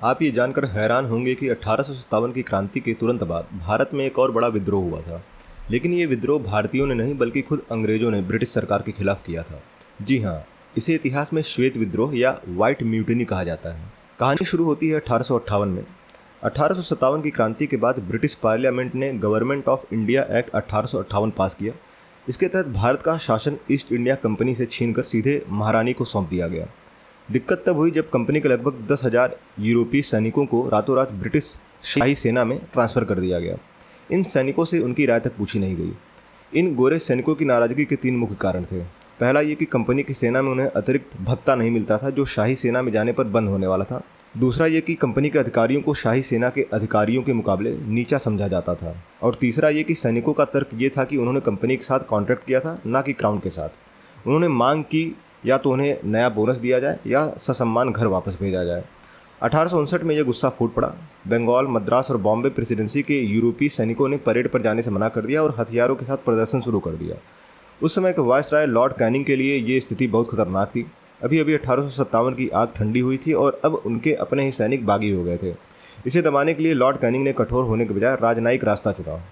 आप ये जानकर हैरान होंगे कि 1857 की क्रांति के तुरंत बाद भारत में एक और बड़ा विद्रोह हुआ था। लेकिन ये विद्रोह भारतीयों ने नहीं बल्कि खुद अंग्रेजों ने ब्रिटिश सरकार के खिलाफ किया था। जी हाँ, इसे इतिहास में श्वेत विद्रोह या व्हाइट म्यूटिनी कहा जाता है। कहानी शुरू होती है 1858 में। 1857 की क्रांति के बाद ब्रिटिश पार्लियामेंट ने गवर्नमेंट ऑफ इंडिया एक्ट 1858 पास किया। इसके तहत भारत का शासन ईस्ट इंडिया कंपनी से छीनकर सीधे महारानी को सौंप दिया गया। दिक्कत तब हुई जब कंपनी के लगभग 10,000 यूरोपीय सैनिकों को रातों रात ब्रिटिश शाही सेना में ट्रांसफ़र कर दिया गया। इन सैनिकों से उनकी राय तक पूछी नहीं गई। इन गोरे सैनिकों की नाराज़गी के 3 मुख्य कारण थे। पहला ये कि कंपनी की सेना में उन्हें अतिरिक्त भत्ता नहीं मिलता था जो शाही सेना में जाने पर बंद होने वाला था। दूसरा ये कि कंपनी के अधिकारियों को शाही सेना के अधिकारियों के मुकाबले नीचा समझा जाता था। और तीसरा ये कि सैनिकों का तर्क ये था कि उन्होंने कंपनी के साथ कॉन्ट्रैक्ट किया था, ना कि क्राउन के साथ। उन्होंने मांग की या तो उन्हें नया बोनस दिया जाए या ससम्मान घर वापस भेजा जाए। 1859 में यह गुस्सा फूट पड़ा। बंगाल, मद्रास और बॉम्बे प्रेसिडेंसी के यूरोपीय सैनिकों ने परेड पर जाने से मना कर दिया और हथियारों के साथ प्रदर्शन शुरू कर दिया। उस समय के वायसराय लॉर्ड कैनिंग के लिए ये स्थिति बहुत खतरनाक थी। अभी अभी 1857 की आग ठंडी हुई थी और अब उनके अपने ही सैनिक बागी हो गए थे। इसे दबाने के लिए लॉर्ड कैनिंग ने कठोर होने के बजाय राजनयिक रास्ता चुना।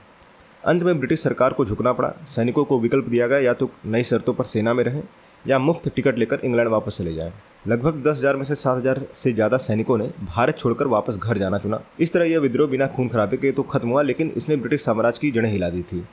अंत में ब्रिटिश सरकार को झुकना पड़ा। सैनिकों को विकल्प दिया गया, या तो नई शर्तों पर सेना में रहें या मुफ्त टिकट लेकर इंग्लैंड वापस चले जाएं। लगभग 10,000 में से 7,000 से ज़्यादा सैनिकों ने भारत छोड़कर वापस घर जाना चुना। इस तरह यह विद्रोह बिना खून खराबे के तो खत्म हुआ, लेकिन इसने ब्रिटिश साम्राज्य की जड़ें हिला दी थी।